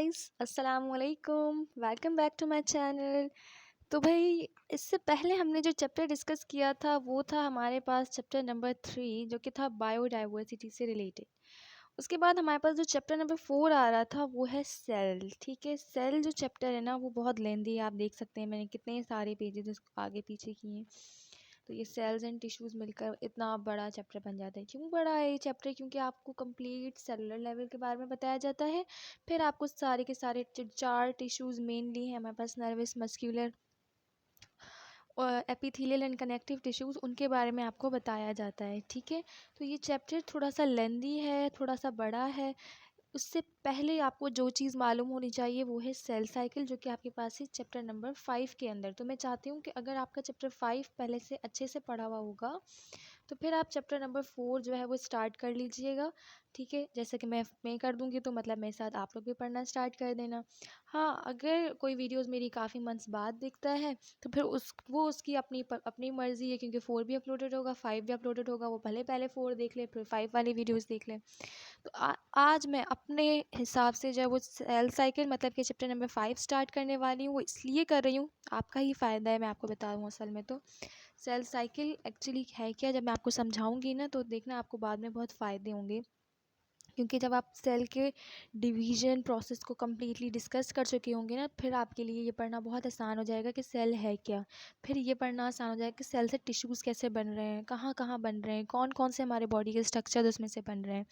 Guys, अस्सलाम वालेकुम। Welcome back to my channel. तो भाई, इससे पहले हमने जो चैप्टर डिस्कस किया था वो था हमारे पास चैप्टर नंबर 3, जो कि था बायोडाइवर्सिटी से रिलेटेड। उसके बाद हमारे पास जो चैप्टर नंबर 4 आ रहा था वो है सेल। ठीक है, सेल जो चैप्टर है ना वो बहुत लेंदी है। आप देख सकते हैं मैंने कितने सारे पेजेस आगे पीछे किए हैं। तो ये सेल्स एंड टिश्यूज़ मिलकर इतना बड़ा चैप्टर बन जाता है। क्यों बड़ा है ये चैप्टर? क्योंकि आपको कंप्लीट सेलुलर लेवल के बारे में बताया जाता है। फिर आपको सारे के सारे जो 4 टिश्यूज़ मेनली हैं हमारे पास, nervous, muscular, epithelial and connective tissues, उनके बारे में आपको बताया जाता है। ठीक है, तो ये चैप्टर थोड़ा सा लेंदी है, थोड़ा सा बड़ा है। उससे पहले आपको जो चीज़ मालूम होनी चाहिए वो है सेल साइकिल, जो कि आपके पास है चैप्टर नंबर 5 के अंदर। तो मैं चाहती हूँ कि अगर आपका चैप्टर 5 पहले से अच्छे से पढ़ा हुआ होगा तो फिर आप चैप्टर नंबर 4 जो है वो स्टार्ट कर लीजिएगा। ठीक है, जैसे कि मैं कर दूँगी तो मतलब मेरे साथ आप लोग भी पढ़ना स्टार्ट कर देना। हाँ, अगर कोई वीडियोज़ मेरी काफ़ी मंथ्स बाद दिखता है तो फिर उसकी अपनी मर्ज़ी है, क्योंकि 4 भी अपलोडेड होगा, 5 भी अपलोडेड होगा। वो भले पहले 4 देख ले फिर 5 वाली वीडियोज़ देख ले। तो आज मैं अपने हिसाब से जो है वो सेल साइकिल मतलब कि चैप्टर नंबर 5 स्टार्ट करने वाली हूँ। वो इसलिए कर रही हूँ, आपका ही फ़ायदा है, मैं आपको बता दूँ। असल में तो सेल साइकिल एक्चुअली है क्या, जब मैं आपको समझाऊंगी ना तो देखना आपको बाद में बहुत फ़ायदे होंगे। क्योंकि जब आप सेल के डिवीजन प्रोसेस को कम्प्लीटली डिस्कस कर चुके होंगे ना, फिर आपके लिए ये पढ़ना बहुत आसान हो जाएगा कि सेल है क्या। फिर ये पढ़ना आसान हो जाएगा कि सेल से टिश्यूज़ कैसे बन रहे हैं, कहाँ कहाँ बन रहे हैं, कौन कौन से हमारे बॉडी के स्ट्रक्चर उसमें से बन रहे हैं।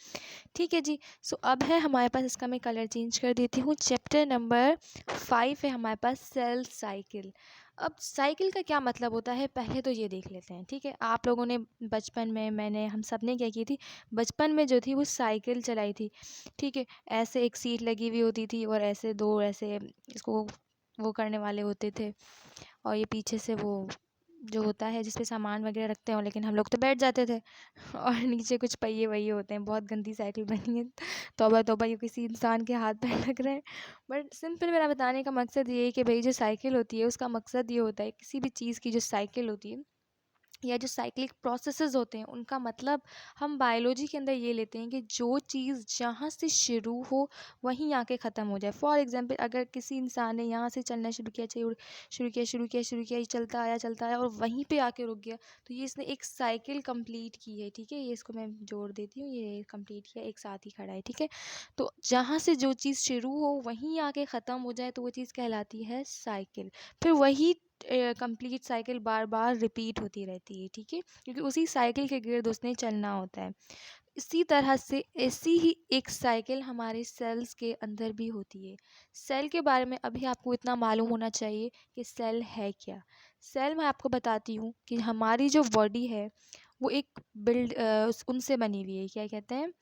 ठीक है जी। सो अब है हमारे पास, इसका मैं कलर चेंज कर देती हूँ। चैप्टर नंबर 5 है हमारे पास सेल साइकिल। अब साइकिल का क्या मतलब होता है पहले तो ये देख लेते हैं। ठीक है, आप लोगों ने बचपन में, हम सब ने क्या की थी, बचपन में जो थी वो साइकिल चलाई थी। ठीक है, ऐसे एक सीट लगी हुई होती थी और ऐसे दो ऐसे इसको वो करने वाले होते थे, और ये पीछे से वो जो होता है जिस पे सामान वगैरह रखते हो, लेकिन हम लोग तो बैठ जाते थे। और नीचे कुछ पहिए वही होते हैं। बहुत गंदी साइकिल बनी है। तौबा तौबा, ये किसी इंसान के हाथ पैर लग रहे हैं। बट सिंपल मेरा बताने का मकसद ये है कि भाई जो साइकिल होती है उसका मकसद ये होता है, किसी भी चीज़ की जो साइकिल होती है या जो साइक्लिक प्रोसेसेस होते हैं उनका मतलब हम बायोलॉजी के अंदर ये लेते हैं कि जो चीज़ जहाँ से शुरू हो वहीं आके ख़त्म हो जाए। फॉर एग्जांपल, अगर किसी इंसान ने यहाँ से चलना शुरू किया, चाहिए शुरू किया, ये चलता आया और वहीं पे आके रुक गया, तो ये इसने एक साइकिल कंप्लीट की है। ठीक है, ये इसको मैं जोड़ देती हूँ, ये कंप्लीट किया, एक साथ ही खड़ा है। ठीक है, तो जहाँ से जो चीज़ शुरू हो वहीं आके ख़त्म हो जाए तो वो चीज़ कहलाती है साइकिल। फिर वही कंप्लीट साइकिल बार बार रिपीट होती रहती है। ठीक है, क्योंकि उसी साइकिल के गिर्द उसने चलना होता है। इसी तरह से ऐसी ही एक साइकिल हमारे सेल्स के अंदर भी होती है। सेल के बारे में अभी आपको इतना मालूम होना चाहिए कि सेल है क्या। सेल मैं आपको बताती हूँ कि हमारी जो बॉडी है वो एक उनसे बनी हुई है, क्या कहते हैं,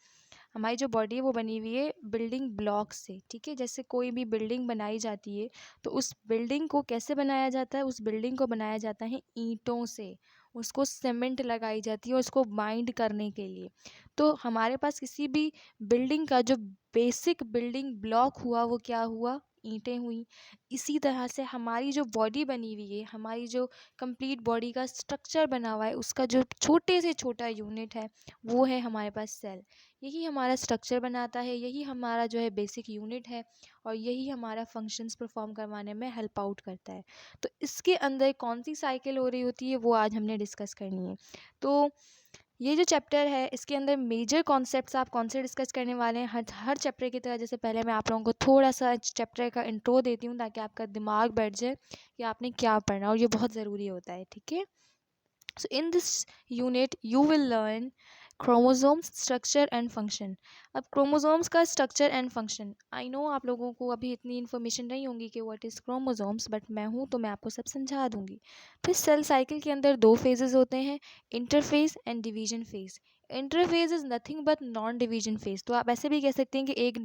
हमारी जो बॉडी है वो बनी हुई है बिल्डिंग ब्लॉक से। ठीक है, जैसे कोई भी बिल्डिंग बनाई जाती है तो उस बिल्डिंग को कैसे बनाया जाता है, उस बिल्डिंग को बनाया जाता है ईंटों से। उसको सीमेंट लगाई जाती है उसको बाइंड करने के लिए। तो हमारे पास किसी भी बिल्डिंग का जो बेसिक बिल्डिंग ब्लॉक हुआ वो क्या हुआ, ईंटें हुई। इसी तरह से हमारी जो बॉडी बनी हुई है, हमारी जो कंप्लीट बॉडी का स्ट्रक्चर बना हुआ है, उसका जो छोटे से छोटा यूनिट है वो है हमारे पास सेल। यही हमारा स्ट्रक्चर बनाता है, यही हमारा जो है बेसिक यूनिट है, और यही हमारा फंक्शंस परफॉर्म करवाने में हेल्प आउट करता है। तो इसके अंदर कौन सी साइकिल हो रही होती है वो आज हमने डिस्कस करनी है। तो ये जो चैप्टर है इसके अंदर मेजर कॉन्सेप्ट्स आप कौन से डिस्कस करने वाले हैं, हर चैप्टर की तरह। जैसे पहले मैं आप लोगों को थोड़ा सा चैप्टर का इंट्रो देती हूँ ताकि आपका दिमाग बैठ जाए कि आपने क्या पढ़ना, और ये बहुत ज़रूरी होता है। ठीक है, so in this unit you will learn chromosomes structure and function। अब chromosomes का structure and function, I know आप लोगों को अभी इतनी इन्फॉर्मेशन नहीं होंगी कि what is chromosomes, बट मैं हूँ तो मैं आपको सब समझा दूंगी। फिर सेल साइकिल के अंदर 2 फेजेस होते हैं, interphase and division phase. Interphase is nothing but non division phase. तो आप ऐसे भी कह सकते हैं कि एक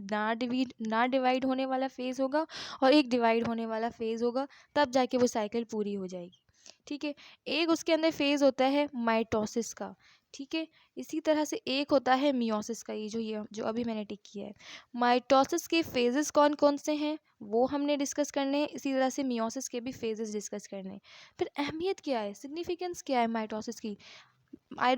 ना डिवाइड होने वाला फेज़ होगा और एक डिवाइड होने वाला फेज़ होगा, तब जाके वो साइकिल पूरी हो जाएगी। ठीक है, एक उसके अंदर फेज़ होता है माइटोसिस का। ठीक है, इसी तरह से एक होता है मियोसिस का, ये जो अभी मैंने टिक किया है। माइटोसिस के फेजेस कौन कौन से हैं वो हमने डिस्कस करने हैं, इसी तरह से मियोसिस के भी फेजेस डिस्कस करने हैं। फिर अहमियत क्या है, सिग्निफिकेंस क्या है माइटोसिस की, आई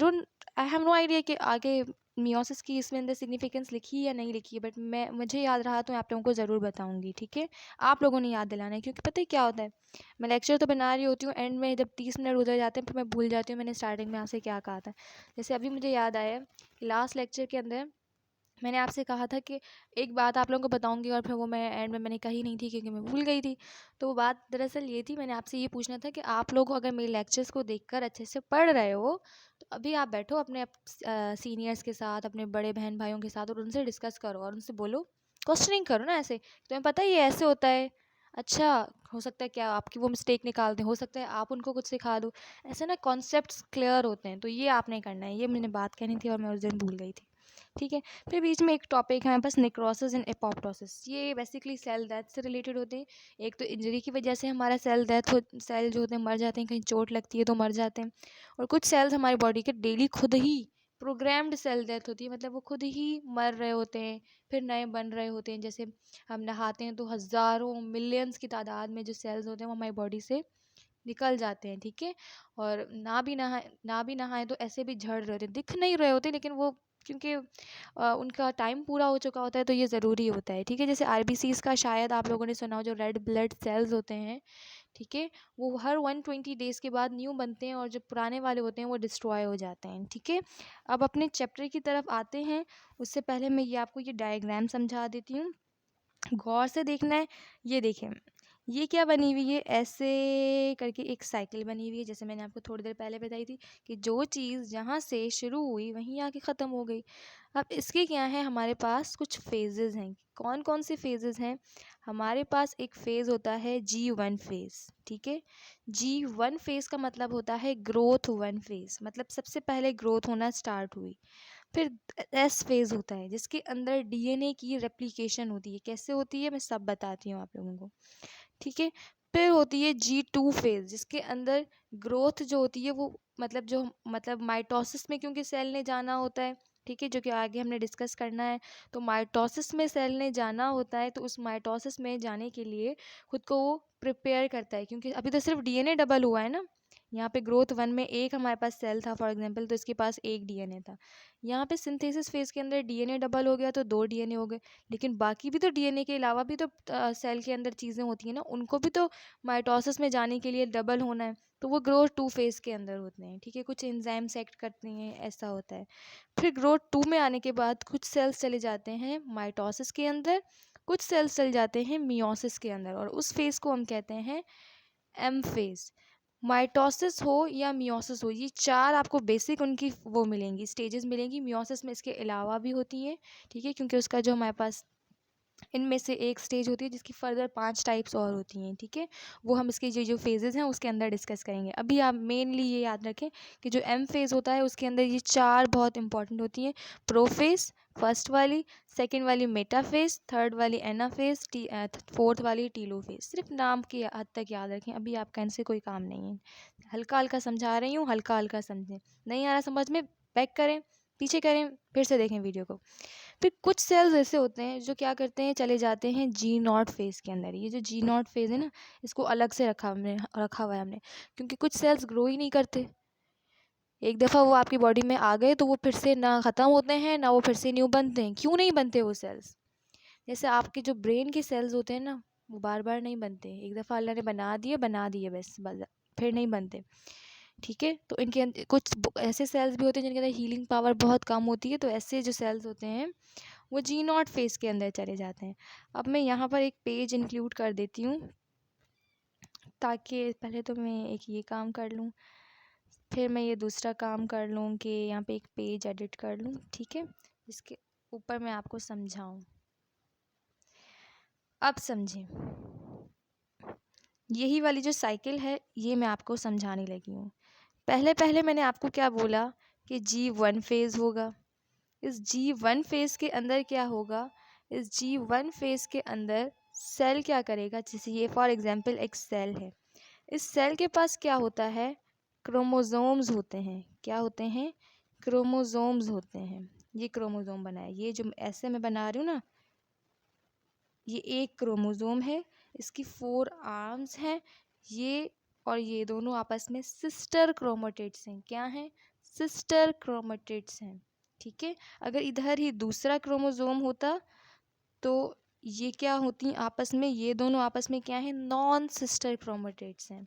हैव नो आइडिया कि आगे मियोसिस की इसमें अंदर सिग्निफिकेंस लिखी है या नहीं लिखी है, बट मुझे याद रहा तो मैं आप लोगों को ज़रूर बताऊंगी, ठीक है। आप लोगों ने याद दिलाना है, क्योंकि पता है क्या होता है, मैं लेक्चर तो बना रही होती हूँ, एंड में जब 30 मिनट गुजर जाते हैं फिर मैं भूल जाती हूँ मैंने स्टार्टिंग में आपसे क्या कहा था। जैसे अभी मुझे याद आया लास्ट लेक्चर के अंदर मैंने आपसे कहा था कि एक बात आप लोगों को बताऊंगी, और फिर वो मैं एंड में मैंने कही नहीं थी क्योंकि मैं भूल गई थी। तो वो बात दरअसल ये थी, मैंने आपसे ये पूछना था कि आप लोग अगर मेरे लेक्चर्स को देखकर अच्छे से पढ़ रहे हो तो अभी आप बैठो अपने सीनियर्स के साथ, अपने बड़े बहन भाइयों के साथ, और उनसे डिस्कस करो और उनसे बोलो, क्वेश्चनिंग करो ना। ऐसे तुम्हें पता ही है ऐसे होता है, अच्छा हो सकता है क्या आपकी वो मिस्टेक निकाल दें, हो सकता है आप उनको कुछ सिखा दो, ऐसे ना कॉन्सेप्ट्स क्लियर होते हैं। तो ये आपने करना है, ये मैंने बात कहनी थी और मैं उस दिन भूल गई थी, ठीक है। फिर बीच में एक टॉपिक है हमारे पास, नेक्रोसिस एंड एपोप्टोसिस। ये बेसिकली सेल डेथ से रिलेटेड होते हैं। एक तो इंजरी की वजह से हमारा सेल जो होते हैं मर जाते हैं, कहीं चोट लगती है तो मर जाते हैं, और कुछ सेल्स हमारी बॉडी के डेली खुद ही प्रोग्राम्ड सेल डेथ होती है, मतलब वो खुद ही मर रहे होते हैं फिर नए बन रहे होते हैं। जैसे हम नहाते हैं तो हज़ारों मिलियंस की तादाद में जो सेल्स होते हैं वो हमारी बॉडी से निकल जाते हैं, ठीक है। और ना भी नहाए तो ऐसे भी झड़ रहे होते हैं, दिख नहीं रहे होते, लेकिन वो क्योंकि उनका टाइम पूरा हो चुका होता है तो ये ज़रूरी होता है, ठीक है। जैसे आरबीसीज़ का शायद आप लोगों ने सुना हो, जो रेड ब्लड सेल्स होते हैं, ठीक है, वो हर 120 डेज़ के बाद न्यू बनते हैं, और जो पुराने वाले होते हैं वो डिस्ट्रॉय हो जाते हैं, ठीक है। अब अपने चैप्टर की तरफ आते हैं, उससे पहले मैं ये आपको ये डायग्राम समझा देती हूँ, गौर से देखना है। ये देखें, ये क्या बनी हुई है, ऐसे करके एक साइकिल बनी हुई है, जैसे मैंने आपको थोड़ी देर पहले बताई थी कि जो चीज़ जहाँ से शुरू हुई वहीं आके ख़त्म हो गई। अब इसके क्या है, हमारे पास कुछ फेजेस हैं। कौन कौन से फेजेस हैं, हमारे पास एक फ़ेज़ होता है G1 फेज़, ठीक है। G1 फेज़ का मतलब होता है ग्रोथ 1 फेज़, मतलब सबसे पहले ग्रोथ होना स्टार्ट हुई। फिर एस फेज़ होता है जिसके अंदर डीएनए की रेप्लिकेशन होती है। कैसे होती है मैं सब बताती हूँ आप लोगों को, ठीक है। फिर होती है G2 फेज़ जिसके अंदर ग्रोथ जो होती है वो मतलब माइटोसिस में, क्योंकि सेल ने जाना होता है, ठीक है, जो कि आगे हमने डिस्कस करना है। तो माइटोसिस में सेल ने जाना होता है, तो उस माइटोसिस में जाने के लिए खुद को वो प्रिपेयर करता है, क्योंकि अभी तो सिर्फ डीएनए डबल हुआ है ना। यहाँ पे ग्रोथ 1 में एक हमारे पास सेल था फॉर एग्जांपल, तो इसके पास एक डीएनए था। यहाँ पे सिंथेसिस फेज़ के अंदर डीएनए डबल हो गया तो 2 डीएनए हो गए, लेकिन बाकी भी तो डीएनए के अलावा भी तो सेल के अंदर चीज़ें होती हैं ना, उनको भी तो माइटोसिस में जाने के लिए डबल होना है, तो वो ग्रोथ 2 फेज़ के अंदर होते हैं, ठीक है। कुछ एंजाइम्स एक्ट करते हैं, ऐसा होता है। फिर ग्रोथ 2 में आने के बाद कुछ सेल्स चले जाते हैं माइटोसिस के अंदर, कुछ सेल्स चले जाते हैं मियोसिस के अंदर, और उस फेज़ को हम कहते हैं एम फेज़। माइटोसिस हो या मियोसिस हो, ये चार आपको बेसिक उनकी वो मिलेंगी, स्टेजेस मिलेंगी। मियोसिस में इसके अलावा भी होती हैं, ठीक है, क्योंकि उसका जो हमारे पास इनमें से एक स्टेज होती है जिसकी फर्दर 5 टाइप्स और होती हैं, ठीक है। वो हम इसके जो फेजेज़ हैं उसके अंदर डिस्कस करेंगे। अभी आप मेनली ये याद रखें कि जो एम फेज़ होता है उसके अंदर ये चार बहुत इंपॉर्टेंट होती हैं। प्रोफेज़ फर्स्ट वाली, सेकंड वाली मेटाफेज़, थर्ड वाली एनाफेज़, फोर्थ वाली टीलोफेज़। सिर्फ नाम की हद तक याद रखें, अभी आपका इनसे कोई काम नहीं है। हल्का हल्का समझा रही हूँ, हल्का हल्का समझें। नहीं आ रहा समझ में, बैक करें, पीछे करें, फिर से देखें वीडियो को। फिर कुछ सेल्स ऐसे होते हैं जो क्या करते हैं, चले जाते हैं G0 फेज़ के अंदर। ये जो G0 फेज़ है ना, इसको अलग से रखा हुआ है हमने, क्योंकि कुछ सेल्स ग्रो ही नहीं करते। एक दफ़ा वो आपकी बॉडी में आ गए तो वो फिर से ना ख़त्म होते हैं ना वो फिर से न्यू बनते हैं। क्यों नहीं बनते वो सेल्स, जैसे आपके जो ब्रेन के सेल्स होते हैं ना, वो बार बार नहीं बनते। एक दफ़ा अल्लाह ने बना दिए बस फिर नहीं बनते, ठीक है। तो इनके कुछ ऐसे सेल्स भी होते हैं जिनके अंदर हीलिंग पावर बहुत कम होती है, तो ऐसे जो सेल्स होते हैं वो G0 फेज़ के अंदर चले जाते हैं। अब मैं यहाँ पर एक पेज इंक्लूड कर देती हूँ, ताकि पहले तो मैं एक ये काम कर लूँ, फिर मैं ये दूसरा काम कर लूँ कि यहाँ पे एक पेज एडिट कर लूँ, ठीक है, जिसके ऊपर मैं आपको समझाऊँ। अब समझें, यही वाली जो साइकिल है ये मैं आपको समझाने लगी हूँ। पहले पहले मैंने आपको क्या बोला कि G1 फेज़ होगा। इस G1 फेज़ के अंदर क्या होगा, इस G1 फेज़ के अंदर सेल क्या करेगा, जैसे ये फॉर एग्जांपल एक सेल है। इस सेल के पास क्या होता है, क्रोमोसोम्स होते हैं। क्या होते हैं, क्रोमोसोम्स होते हैं। ये क्रोमोसोम बना है, ये जो ऐसे मैं बना रही हूँ ना, ये एक क्रोमोसोम है, इसकी 4 आर्म्स हैं, ये और ये दोनों आपस में सिस्टर क्रोमेटिड्स हैं। क्या हैं, सिस्टर क्रोमेटिड्स हैं, ठीक है। अगर इधर ही दूसरा क्रोमोज़ोम होता तो ये क्या होती आपस में, ये दोनों आपस में क्या है, नॉन सिस्टर क्रोमेटिड्स हैं।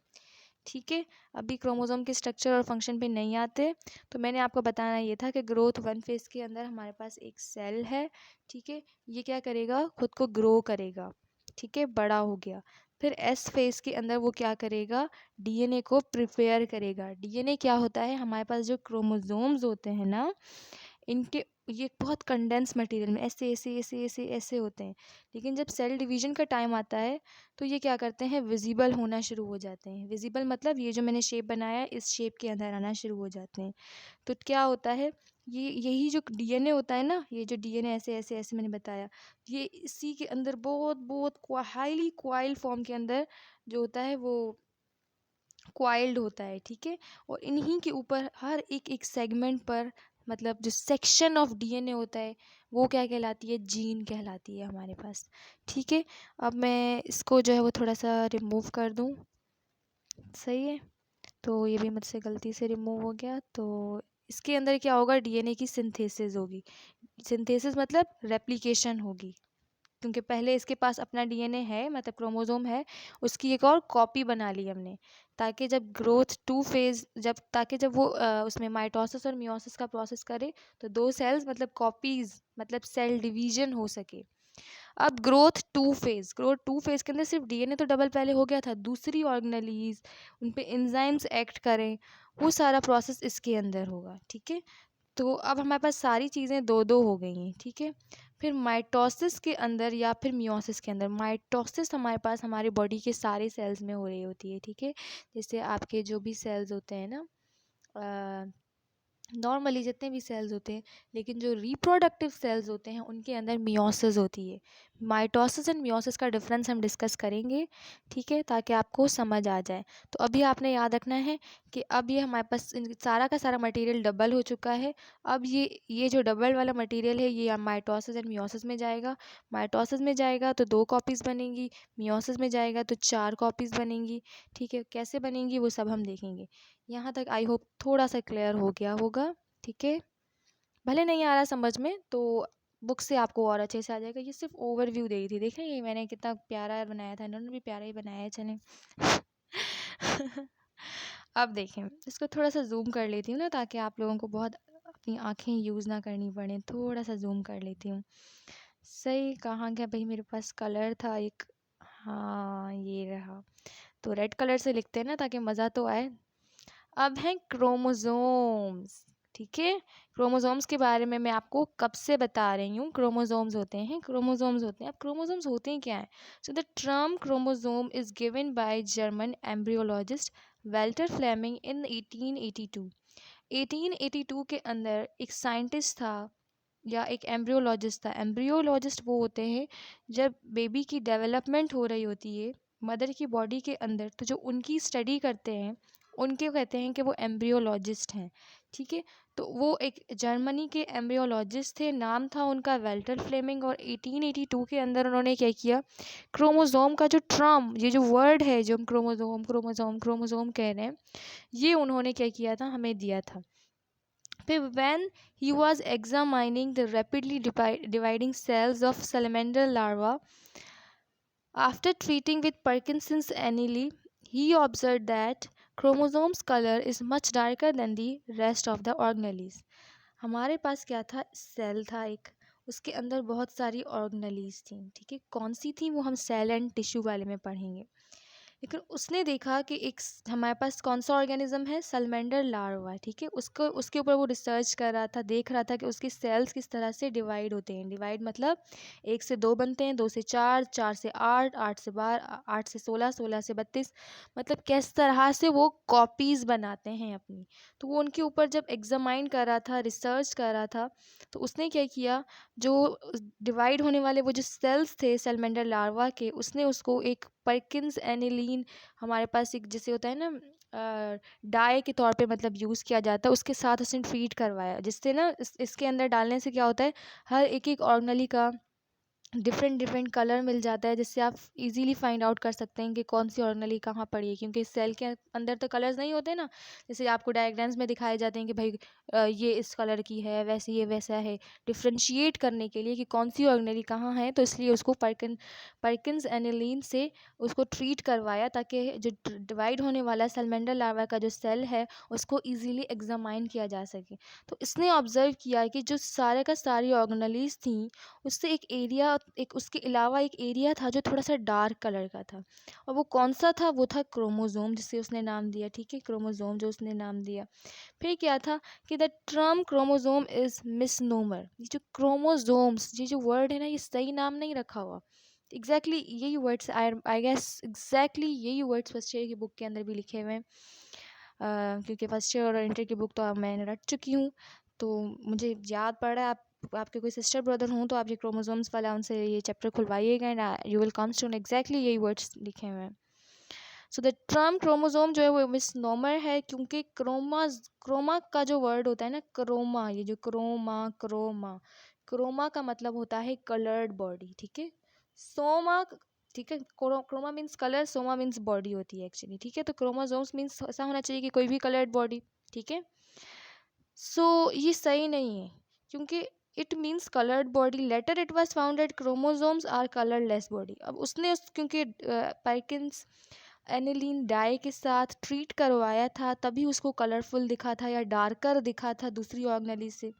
ठीक है। अभी क्रोमोसोम के स्ट्रक्चर और फंक्शन पे नहीं आते, तो मैंने आपको बताना ये था कि ग्रोथ वन फेज के अंदर हमारे पास एक सेल है। ठीक है। ये क्या करेगा, खुद को ग्रो करेगा। ठीक है, बड़ा हो गया। फिर एस फेज के अंदर वो क्या करेगा, डीएनए को प्रिपेयर करेगा। डीएनए क्या होता है, हमारे पास जो क्रोमोसोम्स होते हैं ना, इनके ये बहुत कंडेंस मटेरियल में ऐसे ऐसे ऐसे ऐसे ऐसे होते हैं। लेकिन जब सेल डिवीजन का टाइम आता है तो ये क्या करते हैं, विजिबल होना शुरू हो जाते हैं। विजिबल मतलब ये जो मैंने शेप बनाया है, इस शेप के अंदर आना शुरू हो जाते हैं। तो क्या होता है, ये यही जो डीएनए होता है ना, ये जो डीएनए ऐसे ऐसे ऐसे मैंने बताया, ये इसी के अंदर बहुत बहुत हाईली क्वाइल फॉर्म के अंदर जो होता है वो क्वाइल्ड होता है। ठीक है। और इन्हीं के ऊपर हर एक एक सेगमेंट पर, मतलब जो सेक्शन ऑफ डीएनए होता है, वो क्या कहलाती है, जीन कहलाती है हमारे पास। ठीक है। अब मैं इसको जो है वो थोड़ा सा रिमूव कर दूं। सही है। तो ये भी मुझसे गलती से रिमूव हो गया। तो इसके अंदर क्या होगा, डीएनए की सिंथेसिस होगी। सिंथेसिस मतलब रेप्लिकेशन होगी, क्योंकि पहले इसके पास अपना डीएनए है, मतलब क्रोमोसोम है, उसकी एक और कॉपी बना ली हमने, ताकि जब ग्रोथ टू फेज, ताकि जब वो उसमें माइटोसिस और मियोसिस का प्रोसेस करे तो दो सेल्स मतलब कॉपीज, मतलब सेल डिवीजन हो सके। अब ग्रोथ टू फेज के अंदर सिर्फ डीएनए तो डबल पहले हो गया था, दूसरी ऑर्गेनेलीज, उन पे एंजाइम्स एक्ट करें, वो सारा प्रोसेस इसके अंदर होगा। ठीक है। तो अब हमारे पास सारी चीज़ें दो दो हो गई हैं। ठीक है। फिर माइटोसिस के अंदर या फिर मियोसिस के अंदर, माइटोसिस हमारे पास हमारे बॉडी के सारे सेल्स में हो रही होती है। ठीक है। जैसे आपके जो भी सेल्स होते हैं ना, नॉर्मली जितने भी सेल्स होते हैं, लेकिन जो रिप्रोडक्टिव सेल्स होते हैं उनके अंदर मियोसिस होती है। माइटोसिस एंड मियोसिस का डिफरेंस हम डिस्कस करेंगे। ठीक है, ताकि आपको समझ आ जाए। तो अभी आपने याद रखना है कि अब ये हमारे पास सारा का सारा मटेरियल डबल हो चुका है। अब ये जो डबल वाला मटेरियल है ये माइटोसिस एंड मियोसिस में जाएगा। माइटोसिस में जाएगा तो 2 कॉपीज़ बनेंगी, मियोसिस में जाएगा तो 4 कॉपीज़ बनेंगी। ठीक है, कैसे बनेंगी वो सब हम देखेंगे। यहाँ तक आई होप थोड़ा सा क्लियर हो गया होगा। ठीक है। भले नहीं आ रहा समझ में तो बुक से आपको और अच्छे से आ जाएगा। ये सिर्फ ओवरव्यू दे रही थी। देख रहे हैं ये मैंने कितना प्यारा बनाया था, इन्होंने भी प्यारा ही बनाया है। चलें अब देखें, इसको थोड़ा सा जूम कर लेती हूँ ना, ताकि आप लोगों को बहुत अपनी आँखें यूज़ ना करनी पड़े। थोड़ा सा जूम कर लेती हूँ। सही, कहाँ गया भाई, मेरे पास कलर था एक, हाँ ये रहा। तो रेड कलर से लिखते हैं ना, ताकि मज़ा तो आए। अब हैं क्रोमोसोम्स। ठीक है। क्रोमोसोम्स के बारे में मैं आपको कब से बता रही हूँ, क्रोमोसोम्स होते हैं, क्रोमोसोम्स होते हैं। अब क्रोमोसोम्स होते हैं क्या है, so the term chromosome is given by German embryologist Walther Flemming in 1882। 1882 के अंदर एक साइंटिस्ट था या एक एम्ब्रियोलॉजिस्ट था। एम्ब्रियोलॉजिस्ट वो होते हैं जब बेबी की डेवलपमेंट हो रही होती है मदर की बॉडी के अंदर, तो जो उनकी स्टडी करते हैं उनके कहते हैं कि वो एम्ब्रियोलॉजिस्ट हैं। ठीक है। तो वो एक जर्मनी के एम्ब्रियोलॉजिस्ट थे, नाम था उनका वेल्टर फ्लेमिंग। और 1882 के अंदर उन्होंने क्या किया, क्रोमोसोम का जो टर्म, ये जो वर्ड है जो हम क्रोमोसोम क्रोमोसोम क्रोमोसोम कह रहे हैं, ये उन्होंने क्या किया था, हमें दिया था। फिर when he was examining the rapidly dividing cells of salamander larva after treating with Parkinson's annealy, he observed that chromosomes color is much darker than the rest of the organelles. हमारे पास क्या था, सेल था एक, उसके अंदर बहुत सारी organelles थी। ठीक है, कौन सी थी वो हम सेल एंड टिश्यू वाले में पढ़ेंगे। लेकिन उसने देखा कि हमारे पास कौन सा ऑर्गेनिज्म है, सलमेंडर लार्वा। ठीक है, उसको उसके ऊपर वो रिसर्च कर रहा था, देख रहा था कि उसके सेल्स किस तरह से डिवाइड होते हैं। डिवाइड मतलब 1 से 2 बनते हैं, 2 से 4, 4 से 8, 8 से 12, 8 से 16, 16 से 32, मतलब किस तरह से वो कॉपीज़ बनाते हैं अपनी। तो वो उनके ऊपर जब एग्जामाइन कर रहा था, रिसर्च कर रहा था, तो उसने क्या किया, जो डिवाइड होने वाले वो जो सेल्स थे सैलमेंडर लार्वा के, उसने उसको एक परकिंस एनिलीन, हमारे पास एक जैसे होता है ना डाई के तौर पे मतलब यूज़ किया जाता है, उसके साथ उसने ट्रीट करवाया, जिससे ना इसके अंदर डालने से क्या होता है, हर एक एक ऑर्गेनेली का डिफरेंट डिफरेंट कलर मिल जाता है, जिससे आप इजीली फाइंड आउट कर सकते हैं कि कौन सी ऑर्गेनली कहाँ पड़ी है, क्योंकि सेल के अंदर तो कलर्स नहीं होते ना, जैसे आपको डायग्राम्स में दिखाए जाते हैं कि भाई ये इस कलर की है, वैसे ये वैसा है। डिफ्रेंशिएट करने के लिए कि कौन सी ऑर्गेनली कहाँ है, तो इसलिए उसको परकिंस एनिलीन से उसको ट्रीट करवाया, ताकि जो डिवाइड होने वाला सैलमेंडर लार्वा का जो सेल है उसको ईजिली एग्जामाइन किया जा सके। तो इसने ऑब्जर्व किया कि जो सारे का सारी ऑर्गेनलीज थी, उससे एक एरिया, एक उसके अलावा एक एरिया था जो थोड़ा सा डार्क कलर का था, और वो कौन सा था, वो था क्रोमोसोम, जिसे उसने नाम दिया। ठीक है, क्रोमोसोम जो उसने नाम दिया। फिर क्या था कि the term chromosome is misnomer. ये जो क्रोमोसोम्स, ये जो वर्ड है ना, ये सही नाम नहीं रखा हुआ। एग्जैक्टली यही वर्ड्स, आई गेस एग्जैक्टली यही वर्ड्स फर्स्ट ईयर की बुक के अंदर भी लिखे हुए हैं, क्योंकि फर्स्ट ईयर और इंटर की बुक तो मैं रट चुकी हूँ, तो मुझे याद पड़ रहा है। आपके कोई सिस्टर ब्रदर हों तो आप ये क्रोमोसोम्स वाला उनसे ये चैप्टर खुलवाइएगा, and you will come to exactly यही वर्ड्स लिखे हुए हैं। सो द टर्म क्रोमोसोम जो है वो मिसनोमर है, क्योंकि क्रोमा का जो वर्ड होता है ना, क्रोमा, ये जो क्रोमा क्रोमा का मतलब होता है कलर्ड बॉडी। ठीक है, सोमा, ठीक है, chroma means colour, soma means body होती है एक्चुअली। ठीक है, तो क्रोमोसोम्स मीन्स ऐसा होना चाहिए कि कोई भी कलर्ड बॉडी। ठीक है, सो ये सही नहीं है, क्योंकि it means coloured body. Later it was found that chromosomes are colourless body. अब उसने क्योंकि पार्किंस एनिलीन डाई के साथ ट्रीट करवाया था, तभी उसको कलरफुल दिखा था या डार्कर दिखा था दूसरी ऑर्गेनली से,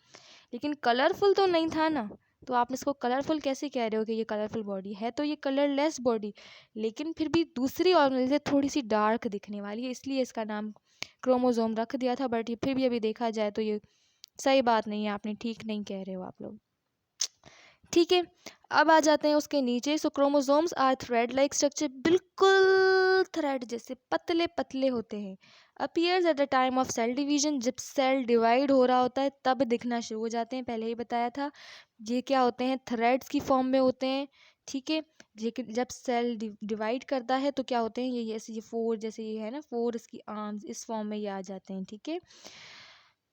लेकिन कलरफुल तो नहीं था ना। तो आप इसको कलरफुल कैसे कह रहे हो कि ये कलरफुल बॉडी है, तो ये कलरलेस बॉडी, लेकिन फिर भी दूसरी ऑर्गेनल से थोड़ी सी डार्क दिखने वाली है, इसलिए इसका नाम क्रोमोसोम रख दिया था। बट ये फिर भी अभी देखा जाए तो ये सही बात नहीं है, आपने ठीक नहीं कह रहे हो आप लोग। ठीक है, अब आ जाते हैं उसके नीचे। So chromosomes are thread like structure, बिल्कुल थ्रेड जैसे पतले पतले होते हैं। Appears at the time of cell division, जब सेल डिवाइड हो रहा होता है तब दिखना शुरू हो जाते हैं, पहले ही बताया था। ये क्या होते हैं, थ्रेड्स की फॉर्म में होते हैं। ठीक है, लेकिन जब सेल डिवाइड करता है तो क्या होते हैं, ये ऐसे, ये फोर, जैसे ये है ना फोर, इसकी आर्म्स, इस फॉर्म में ये आ जाते हैं। ठीक है,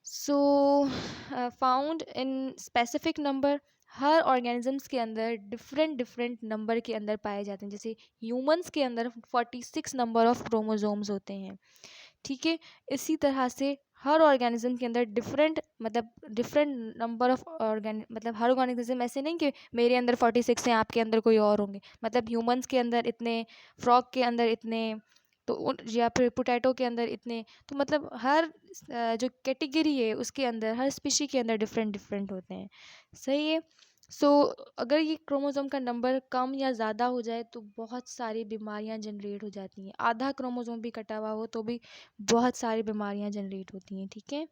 so found in specific number. हर ऑर्गेनिजम्स के अंदर डिफरेंट डिफरेंट नंबर के अंदर पाए जाते हैं, जैसे ह्यूमंस के अंदर 46 नंबर ऑफ क्रोमोसोम्स होते हैं। ठीक है, इसी तरह से हर ऑर्गेनिज्म के अंदर डिफरेंट, मतलब डिफरेंट नंबर ऑफ मतलब हर ऑर्गेनिज्म ऐसे नहीं कि मेरे अंदर 46 हैं, आपके अंदर कोई और होंगे। मतलब ह्यूमंस के अंदर इतने, फ्रॉग के अंदर इतने, तो या फिर पोटैटो के अंदर इतने। तो मतलब हर जो कैटेगरी है उसके अंदर, हर स्पीशी के अंदर डिफरेंट डिफरेंट होते हैं। सही है। सो अगर ये क्रोमोसोम का नंबर कम या ज़्यादा हो जाए तो बहुत सारी बीमारियां जनरेट हो जाती हैं। आधा क्रोमोसोम भी कटा हुआ हो तो भी बहुत सारी बीमारियां जनरेट होती हैं। ठीक है,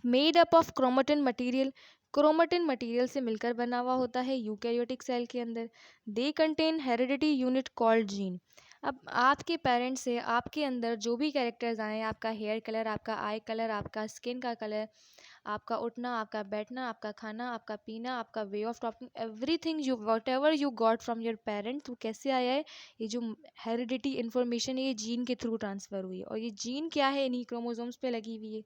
made up of chromatin material, chromatin material से मिलकर बना हुआ होता है यूकैरियोटिक सेल के अंदर। They contain heredity unit called gene. अब आपके पेरेंट्स से आपके अंदर जो भी कैरेक्टर्स आए, आपका हेयर कलर, आपका आई कलर, आपका स्किन का कलर, आपका उठना, आपका बैठना, आपका खाना, आपका पीना, आपका way of talking, everything you what ever you got from your parents, वो कैसे आया है, ये जो हेरिडिटी इन्फॉर्मेशन है ये जीन के थ्रू ट्रांसफ़र हुई है। और ये जीन क्या है, इन्हीं क्रोमोसोम्स पे लगी हुई है।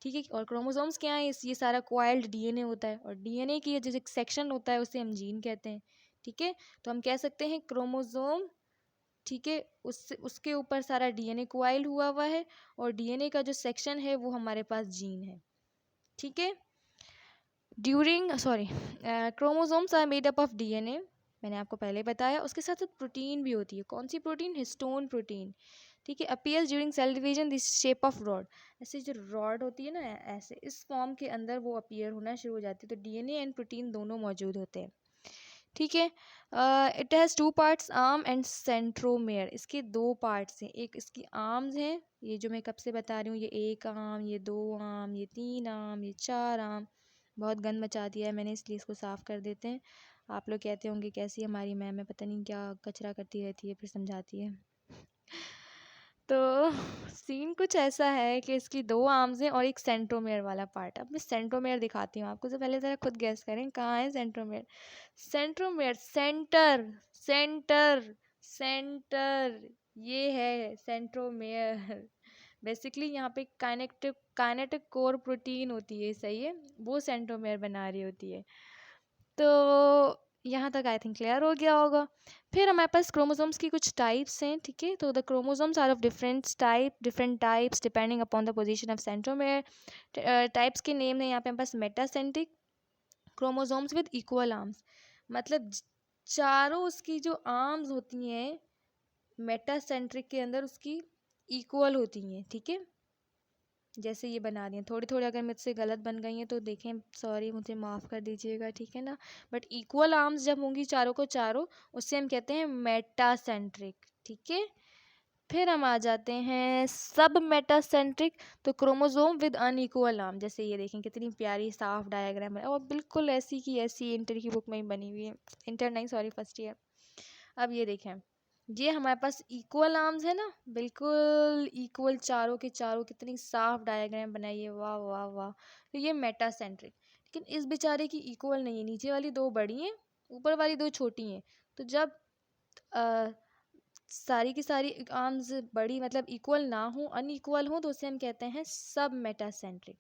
ठीक है, और क्रोमोसोम्स क्या है, ये सारा क्वाइल्ड डीएनए होता है, और डीएनए की जो एक सेक्शन होता है उसे हम जीन कहते हैं। ठीक है, तो हम कह सकते हैं क्रोमोसोम, ठीक है, उससे उसके ऊपर सारा डीएनए क्वाइल्ड हुआ है, और डीएनए का जो सेक्शन है वो हमारे पास जीन है। ठीक है, during sorry chromosomes are made up of DNA, मैंने आपको पहले बताया। उसके साथ साथ प्रोटीन भी होती है। कौन सी प्रोटीन, हिस्टोन प्रोटीन। ठीक है, appears during cell division this shape of rod, ऐसे जो रॉड होती है ना, ऐसे इस फॉर्म के अंदर वो अपीयर होना शुरू हो जाती है। तो डीएनए एंड प्रोटीन दोनों मौजूद होते हैं। ठीक है, it has two parts, arm and centromere. इसके दो पार्ट्स हैं, एक इसकी आर्म्स हैं, ये जो मैं कब से बता रही हूँ, ये एक आर्म, ये दो आर्म, ये तीन आर्म, ये चार आर्म। बहुत गंद मचा दिया है मैंने, इसलिए इसको साफ़ कर देते हैं। आप लोग कहते होंगे कैसी हमारी मैम है, पता नहीं क्या कचरा करती रहती है फिर समझाती है। तो सीन कुछ ऐसा है कि इसकी दो आर्म्स हैं और एक सेंट्रोमेयर वाला पार्ट। अब मैं सेंट्रोमेयर दिखाती हूँ आपको, तो पहले ज़रा खुद गैस करें कहाँ है centromere. Centromere, centre, centre, centre, ये है सेंट्रोमेयर। बेसिकली यहाँ पे काइनेटिक कोर प्रोटीन होती है, सही है, वो सेंट्रोमेयर बना रही होती है। तो यहाँ तक आई थिंक क्लियर हो गया होगा। फिर हमारे पास क्रोमोसोम्स की कुछ टाइप्स हैं, ठीक है। तो the chromosomes are of different types depending upon the position of centromere. Types के नेम है यहाँ पे हमारे पास metacentric chromosomes with equal arms, मतलब चारों उसकी जो आर्म्स होती हैं मेटासेंट्रिक के अंदर उसकी इक्वल होती हैं, ठीक है। जैसे ये बना दिए, थोड़ी थोड़ी अगर मुझसे गलत बन गई हैं तो देखें, सॉरी, मुझे माफ़ कर दीजिएगा, ठीक है ना। बट इक्वल आर्म्स जब होंगी चारों को चारों, उससे हम कहते हैं मेटासेंट्रिक, ठीक है। फिर हम आ जाते हैं सब मेटासेंट्रिक, तो क्रोमोसोम विद अनइक्वल आर्म, जैसे ये देखें कितनी प्यारी साफ डायग्राम है और बिल्कुल ऐसी की ऐसी इंटर की बुक में ही बनी हुई है, इंटर नहीं सॉरी फर्स्ट ईयर। अब ये देखें, ये हमारे पास इक्वल आर्म्स है ना, बिल्कुल इक्वल चारों के चारों, कितनी साफ डायग्राम बनाई है, वाह वाह वाह। तो ये मेटासेंट्रिक, लेकिन इस बेचारे की इक्वल नहीं है, नीचे वाली दो बड़ी हैं, ऊपर वाली दो छोटी हैं। तो जब अ, सारी की सारी आर्म्स बड़ी मतलब इक्वल ना हो, अनइक्वल हो, तो उसे हम कहते हैं सब मेटासेंट्रिक।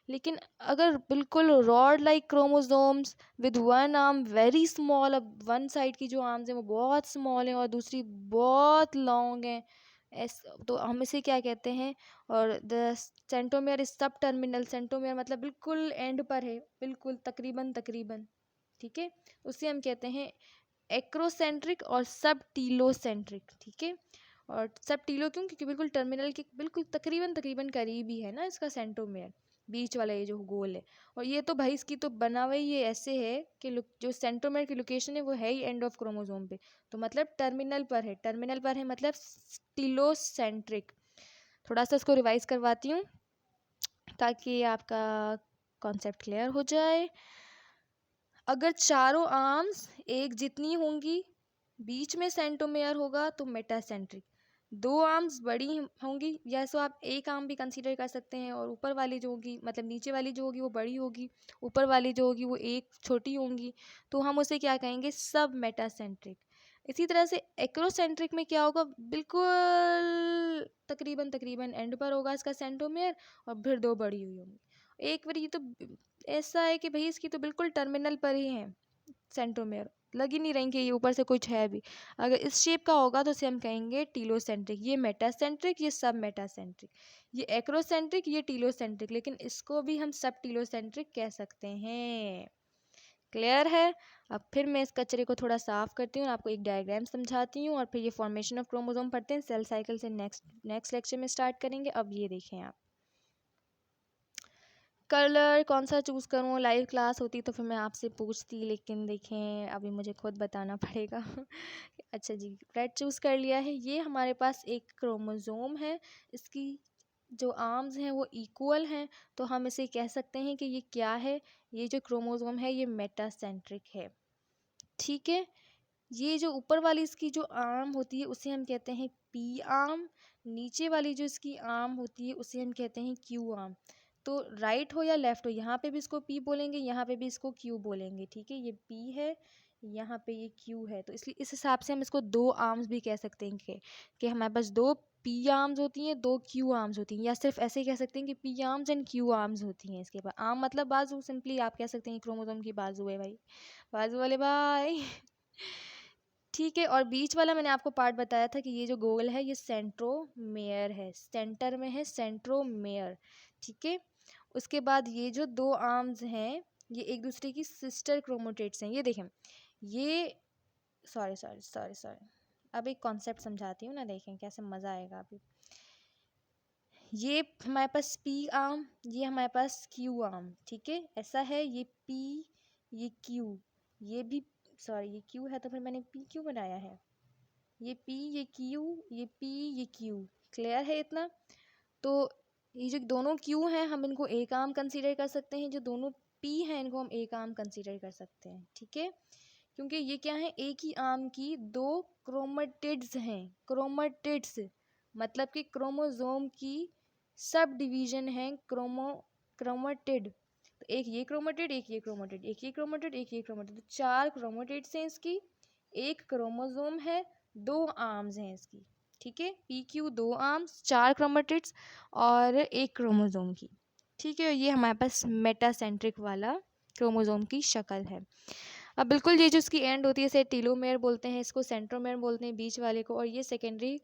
लेकिन अगर बिल्कुल rod like chromosomes with one arm very small, अब वन साइड की जो आर्म्स हैं वो बहुत स्मॉल हैं और दूसरी बहुत लॉन्ग हैं, ऐस तो हम इसे क्या कहते हैं। और द सेंट्रोमियर इज सब टर्मिनल, सेंट्रोमियर मतलब बिल्कुल एंड पर है, बिल्कुल तकरीबन तकरीबन, ठीक है। उसे हम कहते हैं एक्रोसेंट्रिक और सब टीलोसेंट्रिक, ठीक है। और सब टीलो क्यों, क्योंकि बिल्कुल टर्मिनल के बिल्कुल तकरीबन तकरीबन करीब ही है ना इसका सेंट्रोमेयर, बीच वाला ये जो गोल है। और ये तो भाई इसकी तो बना हुआ ही ये ऐसे है कि जो सेंट्रोमेयर की लोकेशन है वो है ही एंड ऑफ क्रोमोसोम पे, तो मतलब टर्मिनल पर है, टर्मिनल पर है मतलब टीलोसेंट्रिक। थोड़ा सा इसको रिवाइज करवाती हूँ ताकि आपका कॉन्सेप्ट क्लियर हो जाए। अगर चारों आर्म्स एक जितनी होंगी, बीच में सेंट्रोमेयर होगा तो मेटासेंट्रिक। दो आर्म्स बड़ी होंगी, या सो आप एक आर्म भी कंसीडर कर सकते हैं, और ऊपर वाली जो होगी मतलब नीचे वाली जो होगी वो बड़ी होगी, ऊपर वाली जो होगी वो एक छोटी होंगी, तो हम उसे क्या कहेंगे, सब मेटासेंट्रिक। इसी तरह से एक्रोसेंट्रिक में क्या होगा, बिल्कुल तकरीबन तकरीबन एंड पर होगा इसका सेंट्रोमेयर, और फिर दो बड़ी हुई होंगी। एक बार ये तो ऐसा है कि भाई इसकी तो बिल्कुल टर्मिनल पर ही है सेंट्रोमेयर, लग ही नहीं रही कि ये ऊपर से कुछ है भी। अगर इस शेप का होगा तो इसे हम कहेंगे टीलोसेंट्रिक, ये मेटासेंट्रिक, ये सब मेटासेंट्रिक, ये एक्रोसेंट्रिक, ये टीलोसेंट्रिक, लेकिन इसको भी हम सब टीलोसेंट्रिक कह सकते हैं। क्लियर है। अब फिर मैं इस कचरे को थोड़ा साफ करती हूँ, आपको एक डायग्राम समझाती हूँ, और फिर ये फॉर्मेशन ऑफ क्रोमोसोम पढ़ते हैं, सेल साइकिल से नेक्स्ट लेक्चर में स्टार्ट करेंगे। अब ये देखें आप, कलर कौन सा चूज़ करूँ, लाइव क्लास होती तो फिर मैं आपसे पूछती, लेकिन देखें अभी मुझे खुद बताना पड़ेगा। अच्छा जी, रेड चूज़ कर लिया है। ये हमारे पास एक क्रोमोसोम है, इसकी जो आर्म्स हैं वो इक्वल हैं, तो हम इसे कह सकते हैं कि ये क्या है, ये जो क्रोमोसोम है ये मेटासेंट्रिक है, ठीक है। ये जो ऊपर वाली इसकी जो आर्म होती है उसे हम कहते हैं पी आर्म, नीचे वाली जो इसकी आर्म होती है उसे हम कहते हैं क्यू आर्म। तो राइट हो या लेफ्ट हो, यहाँ पे भी इसको पी बोलेंगे, यहाँ पे भी इसको क्यू बोलेंगे, ठीक है। ये पी है, यहाँ पे ये क्यू है, तो इसलिए इस हिसाब से हम इसको दो आर्म्स भी कह सकते हैं कि हमारे पास दो पी आर्म्स होती हैं, दो क्यू आर्म्स होती हैं, या सिर्फ ऐसे ही कह सकते हैं कि P arms and Q arms होती हैं। इसके बाद आर्म मतलब बाजू, सिंपली आप कह सकते हैं क्रोमोसोम की बाजू है भाई, बाजू वाले भाई। ठीक है। और बीच वाला मैंने आपको पार्ट बताया था कि ये जो गोल है ये सेंट्रोमेयर है, सेंटर में है सेंट्रोमेयर, ठीक है। उसके बाद ये जो दो आर्म्स हैं ये एक दूसरे की सिस्टर क्रोमोटेट्स हैं, ये देखें, ये सॉरी सॉरी सॉरी सॉरी, अब एक कॉन्सेप्ट समझाती हूँ ना, देखें कैसे मज़ा आएगा अभी। ये हमारे पास पी आर्म, ये हमारे पास क्यू आर्म, ठीक है, ऐसा है। ये पी, ये क्यू, ये भी सॉरी ये क्यू है तो फिर मैंने पी क्यों बनाया है, ये पी ये क्यू, ये पी ये क्यू, क्लियर है इतना। तो ये जो दोनों क्यू हैं हम इनको एक आर्म कंसीडर कर सकते हैं, जो दोनों पी हैं इनको हम एक आर्म कंसीडर कर सकते हैं, ठीक है। क्योंकि ये क्या है, एक ही आर्म की दो क्रोमेटिड्स हैं, क्रोमेटिड्स मतलब कि क्रोमोसोम की सब डिवीजन है, क्रोमेटिड। तो एक ये क्रोमेटिड, एक ये क्रोमेटिड, एक ये क्रोमेटिड, एक ये क्रोमेटिड, तो चार क्रोमेटिड्स हैं इसकी, एक क्रोमोसोम है, दो आर्म्स हैं इसकी, ठीक है। पी क्यू दो आर्म्स, चार क्रोमेटिड्स और एक क्रोमोसोम की, ठीक है। ये हमारे पास मेटासेंट्रिक वाला क्रोमोसोम की शक्ल है। अब बिल्कुल ये जो इसकी एंड होती है इसे टीलोमेयर बोलते हैं, इसको सेंट्रोमेयर बोलते हैं बीच वाले को, और ये सेकेंडरी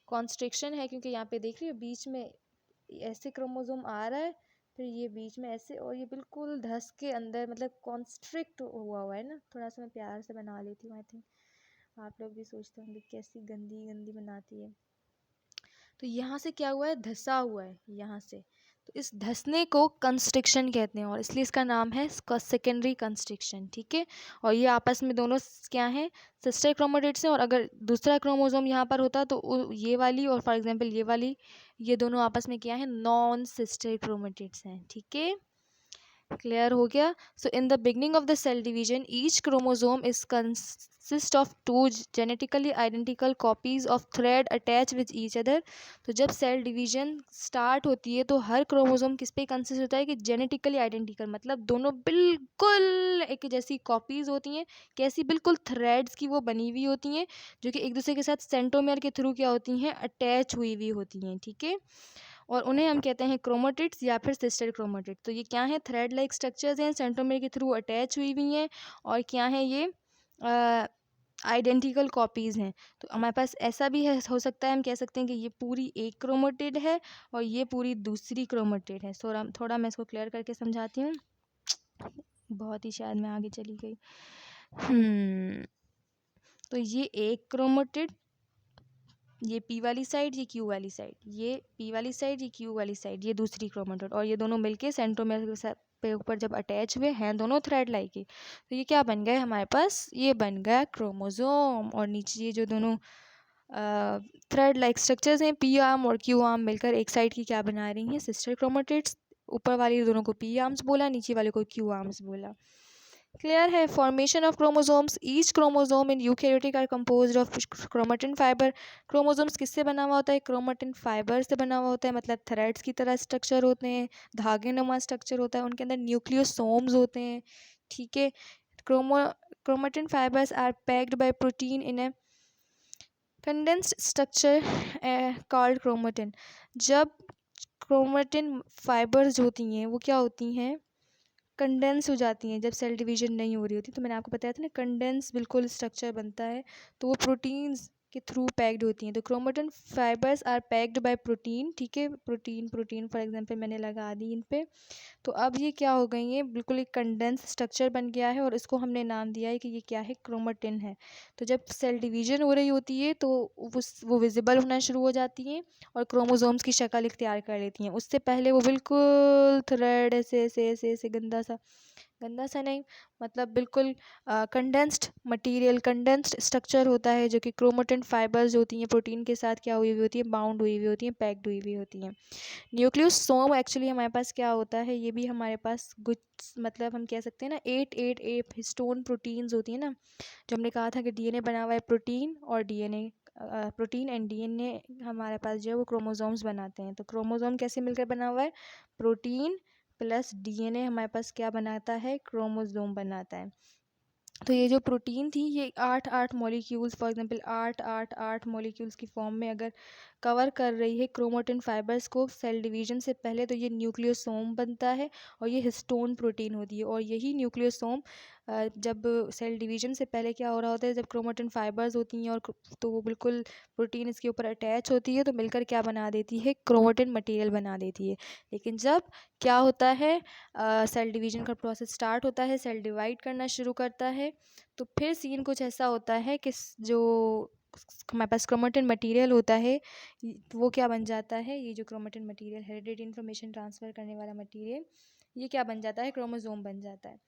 कॉन्स्ट्रिक्शन है क्योंकि यहाँ पे देख रही हो बीच में ऐसे क्रोमोसोम आ रहा है, फिर ये बीच में ऐसे, और ये बिल्कुल धस के अंदर मतलब कॉन्स्ट्रिक्ट हुआ हुआ है ना। थोड़ा सा मैं प्यार से बना लेती हूँ, आई थिंक आप लोग भी सोचते होंगे कैसी गंदी गंदी बनाती है। तो यहाँ से क्या हुआ है, धसा हुआ है यहाँ से, तो इस धसने को कंस्ट्रिक्शन कहते हैं और इसलिए इसका नाम है सेकेंडरी कंस्ट्रिक्शन, ठीक है। और ये आपस में दोनों क्या हैं, सिस्टर क्रोमेटिड्स हैं, और अगर दूसरा क्रोमोसोम यहाँ पर होता तो ये वाली और फॉर एग्जांपल ये वाली, ये दोनों आपस में क्या है, नॉन सिस्टर क्रोमेटिड्स हैं, ठीक है। क्लियर हो गया। So in the beginning of the cell division each chromosome is consist of two genetically identical copies of thread attach with each other. तो जब सेल डिवीजन स्टार्ट होती है तो हर क्रोमोसोम किस पे कंसिस्ट होता है कि जेनेटिकली आइडेंटिकल, मतलब दोनों बिल्कुल एक जैसी कॉपीज होती हैं। कैसी, बिल्कुल थ्रेड्स की वो बनी हुई होती हैं जो कि एक दूसरे के साथ सेंट्रोमेयर के थ्रू क्या होती हैं, अटैच हुई हुई होती हैं, ठीक है। और उन्हें हम कहते हैं क्रोमेटिड्स या फिर सिस्टर क्रोमेटिड। तो ये क्या है, थ्रेड लाइक स्ट्रक्चर्स हैं, सेंट्रोमेयर के थ्रू अटैच हुई हुई हैं, और क्या है ये आइडेंटिकल कॉपीज़ हैं। तो हमारे पास ऐसा भी है, हो सकता है हम कह सकते हैं कि ये पूरी एक क्रोमेटिड है और ये पूरी दूसरी क्रोमेटिड है। सो थोड़ा मैं इसको क्लियर करके समझाती हूँ, बहुत ही शायद मैं आगे चली गई। तो ये एक क्रोमेटिड, ये पी वाली साइड, ये क्यू वाली साइड, ये पी वाली साइड, ये क्यू वाली साइड, ये दूसरी क्रोमेटिड, और ये दोनों मिलके सेंट्रोमेयर के साथ पे ऊपर जब अटैच हुए हैं दोनों थ्रेड लाइक के, तो ये क्या बन गए हमारे पास, ये बन गया क्रोमोसोम। और नीचे ये जो दोनों थ्रेड लाइक स्ट्रक्चर्स हैं, पी आर्म और क्यू आर्म मिलकर एक साइड की क्या बना रही हैं, सिस्टर क्रोमेटिड्स। ऊपर वाली दोनों को पी आर्म्स बोला, नीचे वाले को क्यू आर्म्स बोला। क्लियर है। Formation of chromosomes, each chromosome in eukaryotic are composed of chromatin fibre. Chromosomes किससे बना हुआ होता है, क्रोमेटिन फाइबर से बना हुआ होता है, मतलब थ्रेड्स की तरह स्ट्रक्चर होते हैं, धागे नुमा स्ट्रक्चर होता है, उनके अंदर न्यूक्लियोसोम्स होते हैं, ठीक है। Chromatin fibres are packed by protein in a condensed structure called chromatin. जब क्रोमेटिन फाइबर्स होती हैं वो क्या होती हैं, कंडेंस हो जाती हैं जब सेल डिवीजन नहीं हो रही होती। तो मैंने आपको बताया था ना, कंडेंस बिल्कुल स्ट्रक्चर बनता है, तो वो प्रोटीन्स के थ्रू पैक्ड होती हैं। तो chromatin fibres are packed by protein, ठीक है। प्रोटीन प्रोटीन फॉर एग्जांपल मैंने लगा दी इन पे। तो अब ये क्या हो गई है, बिल्कुल एक कंडेंस स्ट्रक्चर बन गया है और इसको हमने नाम दिया है कि ये क्या है, क्रोमेटिन है। तो जब सेल डिवीजन हो रही होती है तो वो विजिबल होना शुरू हो जाती हैं और क्रोमोसोम्स की शक्ल इख्तियार कर लेती हैं। उससे पहले वो बिल्कुल थ्रेड ऐसे ऐसे ऐसे ऐसे गंदा सा नहीं, मतलब बिल्कुल कंडेंस्ड मटेरियल, कंडेंस्ड स्ट्रक्चर होता है जो कि क्रोमेटिन फाइबर्स होती हैं प्रोटीन के साथ क्या हुई हुई होती है, बाउंड हुई हुई होती हैं, पैक्ड हुई हुई होती हैं। न्यूक्लियोसोम एक्चुअली हमारे पास क्या होता है, ये भी हमारे पास कुछ मतलब हम कह सकते हैं ना, 8 हिस्टोन प्रोटीन्स होती है ना, जो हमने कहा था कि डीएनए बना हुआ है प्रोटीन और डीएनए, प्रोटीन एंड डीएनए हमारे पास जो है वो क्रोमोसोम्स बनाते हैं। तो क्रोमोसोम कैसे मिलकर बना हुआ है, प्रोटीन प्लस डीएनए हमारे पास क्या बनाता है, क्रोमोसोम बनाता है। तो ये जो प्रोटीन थी ये 8 मॉलिक्यूल्स, फॉर एग्जांपल 8 मॉलिक्यूल्स की फॉर्म में अगर कवर कर रही है क्रोमेटिन फाइबर्स को सेल डिवीजन से पहले, तो ये न्यूक्लियोसोम बनता है और ये हिस्टोन प्रोटीन होती है। और यही न्यूक्लियोसोम जब सेल डिवीजन से पहले क्या हो रहा होता है, जब क्रोमेटिन फाइबर्स होती हैं और तो वो बिल्कुल प्रोटीन इसके ऊपर अटैच होती है तो मिलकर क्या बना देती है, क्रोमेटिन मटेरियल बना देती है। लेकिन जब क्या होता है, सेल डिवीजन का प्रोसेस स्टार्ट होता है, सेल डिवाइड करना शुरू करता है, तो फिर सीन कुछ ऐसा होता है कि जो हमारे पास क्रोमेटिन मटेरियल होता है वो क्या बन जाता है, ये जो chromatin material heredity information transfer करने वाला मटेरियल, ये क्या बन जाता है, क्रोमोसोम बन जाता है।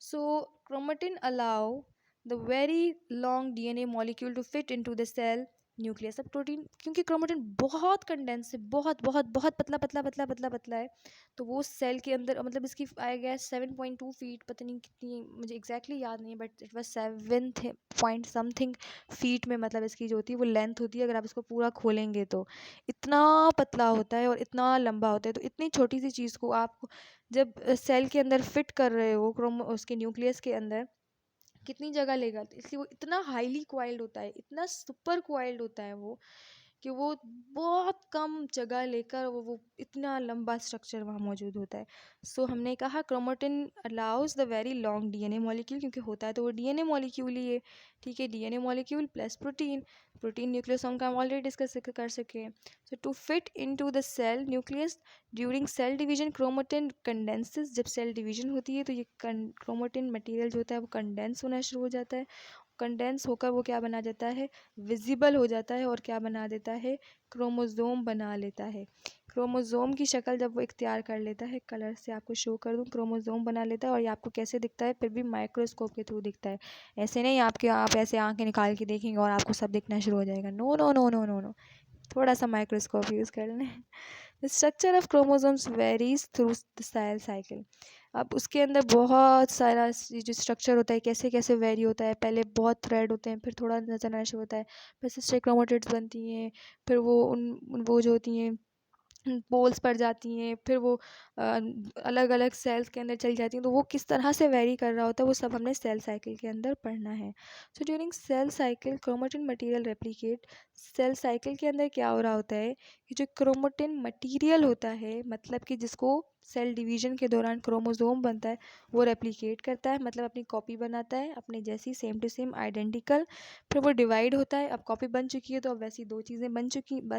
So chromatin allow the very long DNA molecule to fit into the cell nucleus. अब प्रोटीन क्योंकि क्रोमेटिन बहुत कंडेंस है, बहुत बहुत बहुत पतला पतला पतला पतला पतला है, तो वो सेल के अंदर मतलब इसकी आई गेस 7.2 फीट, पता नहीं कितनी मुझे एग्जैक्टली याद नहीं है, but it was 7 point something feet में मतलब इसकी जो होती है वो लेंथ होती है। अगर आप इसको पूरा खोलेंगे तो इतना पतला होता है और इतना लंबा होता है। तो इतनी छोटी सी चीज़ को आप जब सेल के अंदर फिट कर रहे हो, उसके न्यूक्लियस के अंदर कितनी जगह लेगा, तो इसलिए वो इतना हाईली क्वाइल्ड होता है, इतना सुपर क्वाइल्ड होता है वो, कि वो बहुत कम जगह लेकर वो इतना लंबा स्ट्रक्चर वहाँ मौजूद होता है। सो हमने कहा chromatin allows the very long DNA molecule, क्योंकि होता है तो वो डीएनए मॉलिक्यूल ही है, ठीक है, DNA molecule plus protein. Protein nucleosome का हम ऑलरेडी डिस्कस कर सके। So to fit into the cell nucleus during cell division chromatin condenses. जब सेल डिवीजन होती है तो ये क्रोमेटिन मटेरियल जो होता है वो कंडेंस होना शुरू हो जाता है। कंडेंस होकर वो क्या बना जाता है, विजिबल हो जाता है, और क्या बना देता है, क्रोमोज़ोम बना लेता है। क्रोमोज़ोम की शक्ल जब वो इख्तियार कर लेता है, कलर से आपको शो कर दूँ, क्रोमोज़ोम बना लेता है। और ये आपको कैसे दिखता है, फिर भी माइक्रोस्कोप के थ्रू दिखता है। ऐसे नहीं आप ऐसे आंखें निकाल के देखेंगे और आपको सब दिखना शुरू हो जाएगा। No no no no no no, थोड़ा सा माइक्रोस्कोप यूज़ कर लें। The structure of chromosomes varies through the cell cycle. अब उसके अंदर बहुत सारा जो स्ट्रक्चर होता है कैसे कैसे वेरी होता है। पहले बहुत थ्रेड होते हैं, फिर थोड़ा नजर आना शुरू होता है, फिर सिस्टर क्रोमेटिड्स बनती हैं, फिर वो जो होती हैं पोल्स पर जाती हैं, फिर वो अलग अलग सेल्स के अंदर चली जाती हैं। तो वो किस तरह से वेरी कर रहा होता है वो सब हमने सेल साइकिल के अंदर पढ़ना है। So during cell cycle chromatin material replicate. Cell cycle के अंदर क्या हो रहा होता है कि जो क्रोमेटिन मटेरियल होता है, मतलब कि जिसको सेल डिवीजन के दौरान क्रोमोसोम बनता है, वो रेप्लिकेट करता है, मतलब अपनी कॉपी बनाता है अपने जैसी, सेम टू सेम आइडेंटिकल। फिर वो डिवाइड होता है। अब कॉपी बन चुकी है तो अब वैसी दो चीज़ें बन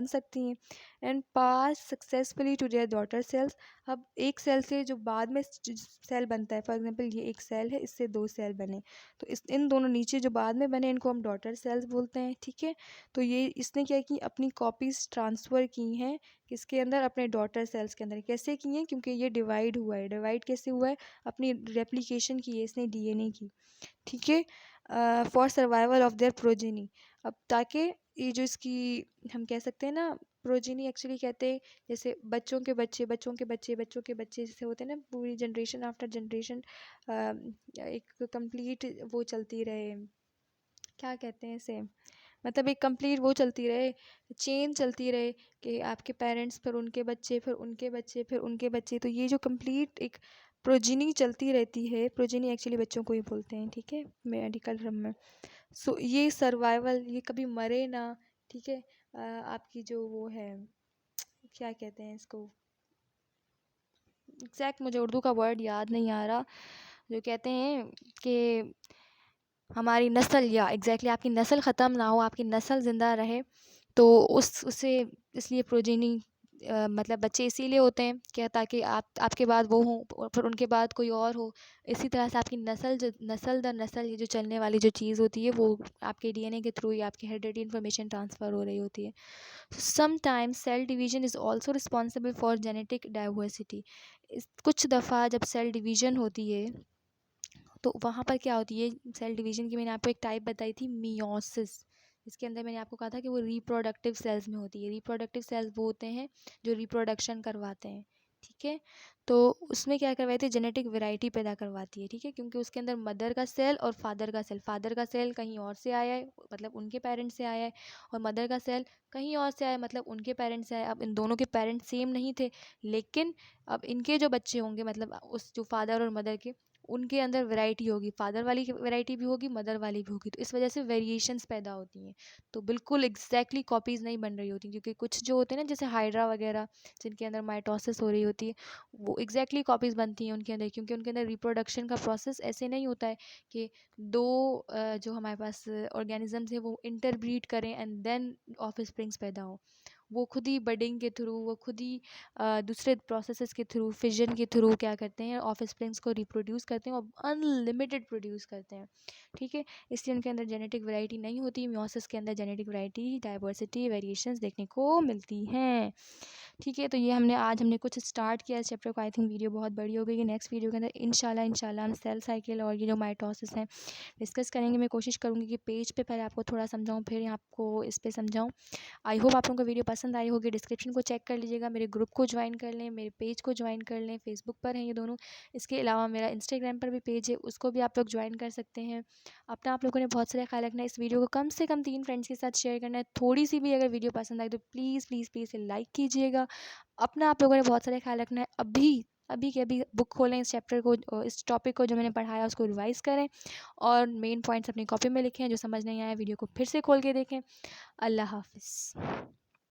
सकती हैं, and pass successfully to their daughter cells. अब एक सेल से जो बाद में सेल बनता है, फॉर एग्जांपल ये एक सेल है, इससे दो सेल बने, तो इन दोनों नीचे जो बाद में बने इनको हम डॉटर सेल्स बोलते हैं, ठीक है। तो ये इसने क्या की, अपनी कॉपीज ट्रांसफ़र की हैं किसके अंदर, अपने डॉटर सेल्स के अंदर। कैसे की हैं, क्योंकि ये डिवाइड हुआ है। डिवाइड कैसे हुआ है, अपनी रेप्लिकेशन की है इसने डीएनए की, ठीक है, for survival of their progeny. अब ताकि ये जो इसकी हम कह सकते हैं ना, प्रोजेनी एक्चुअली कहते हैं जैसे बच्चों के बच्चे, बच्चों के बच्चे, बच्चों के बच्चे जैसे होते हैं ना, पूरी जनरेशन आफ्टर जनरेशन एक कंप्लीट वो चलती रहे, क्या कहते हैं इसे, मतलब एक कंप्लीट वो चलती रहे, चेन चलती रहे कि आपके पेरेंट्स, फिर उनके बच्चे, फिर उनके बच्चे, फिर उनके बच्चे। तो ये जो कंप्लीट एक प्रोजेनी चलती रहती है, प्रोजेनी एक्चुअली बच्चों को ही बोलते हैं, ठीक है, मेडिकल टर्म में। सो ये सर्वाइवल, ये कभी मरे ना, ठीक है। आपकी जो वो है, क्या कहते हैं इसको, एग्जैक्ट मुझे उर्दू का वर्ड याद नहीं आ रहा, जो कहते हैं कि हमारी नस्ल, या एग्जैक्टली आपकी नस्ल ख़त्म ना हो, आपकी नस्ल ज़िंदा रहे, तो उससे इसलिए प्रोजेनी मतलब बच्चे इसीलिए होते हैं क्या, ताकि आपके बाद वो हों और फिर उनके बाद कोई और हो। इसी तरह से आपकी नस्ल दर नस्ल ये जो चलने वाली जो चीज़ होती है वो आपके डीएनए के थ्रू या आपकी हेरिडिटी इन्फॉर्मेशन ट्रांसफ़र हो रही होती है। Sometimes cell division is also responsible for genetic diversity. कुछ दफ़ा जब सेल डिवीजन होती है तो वहाँ पर क्या होती है, सेल डिवीजन की मैंने आपको एक टाइप बताई थी, मियोसिस। इसके अंदर मैंने आपको कहा था कि वो रिप्रोडक्टिव सेल्स में होती है। रिप्रोडक्टिव सेल्स वो होते हैं जो रिप्रोडक्शन करवाते हैं, ठीक है। तो उसमें क्या करवाती है, जेनेटिक वैरायटी पैदा करवाती है, ठीक है, क्योंकि उसके अंदर मदर का सेल और फादर का सेल कहीं और से आया है, मतलब उनके पेरेंट्स से आया है, और मदर का सेल कहीं और से आया, मतलब उनके पेरेंट्स से आया। अब इन दोनों के पेरेंट्स सेम नहीं थे, लेकिन अब इनके जो बच्चे होंगे, मतलब उस जो फादर और मदर के, उनके अंदर वैरायटी होगी, फादर वाली वैरायटी भी होगी, मदर वाली भी होगी, तो इस वजह से वेरिएशंस पैदा होती हैं। तो बिल्कुल एग्जैक्टली कॉपीज़ नहीं बन रही होती, क्योंकि कुछ जो होते हैं ना, जैसे हाइड्रा वगैरह जिनके अंदर माइटोसिस हो रही होती है, वो एग्जैक्टली कॉपीज़ बनती हैं उनके अंदर, क्योंकि उनके अंदर रिप्रोडक्शन का प्रोसेस ऐसे नहीं होता है कि दो जो हमारे पास ऑर्गेनिजम्स हैं वो इंटरब्रीड करें एंड देन ऑफ स्प्रिंग्स पैदा हो। वो खुद ही बडिंग के थ्रू, वो खुद ही दूसरे प्रोसेसेस के थ्रू, फिजन के थ्रू क्या करते हैं, ऑफ स्प्रिंग्स को रिप्रोड्यूस करते हैं और अनलिमिटेड प्रोड्यूस करते हैं, ठीक है। इसलिए उनके अंदर जेनेटिक वैरायटी नहीं होती। मियोसिस के अंदर जेनेटिक वैरायटी, डाइवर्सिटी, वेरिएशंस देखने को मिलती हैं, ठीक है। तो ये हमने कुछ स्टार्ट किया इस चैप्टर को। आई थिंक वीडियो बहुत बड़ी हो गई है। नेक्स्ट वीडियो के अंदर इंशाल्लाह हम सेल साइकिल और ये जो माइटोसिस है डिस्कस करेंगे। मैं कोशिश करूँगी कि पेज पे पहले आपको थोड़ा समझाऊँ, फिर आपको इस पे समझाऊँ। आई होप आप लोगों को वीडियो पसंद आई होगी। डिस्क्रिप्शन को चेक कर लीजिएगा, मेरे ग्रुप को ज्वाइन कर लें, मेरे पेज को ज्वाइन कर लें, फेसबुक पर हैं ये दोनों। इसके अलावा मेरा इंस्टाग्राम पर भी पेज है, उसको भी आप लोग ज्वाइन कर सकते हैं। अपना आप लोगों ने बहुत सारा ख्याल रखना है। इस वीडियो को कम से कम 3 फ्रेंड्स के साथ शेयर करना है। थोड़ी सी भी अगर वीडियो पसंद आई तो प्लीज़ प्लीज़ प्लीज़ से लाइक कीजिएगा। अपना आप लोगों ने बहुत सारा ख्याल रखना है। अभी अभी के अभी बुक खोलें, इस चैप्टर को, इस टॉपिक को जो मैंने पढ़ाया उसको रिवाइज़ करें और मेन पॉइंट्स अपनी कॉपी में लिखें। जो समझ नहीं आया वीडियो को फिर से खोल के देखें। अल्लाह हाफ़िज़।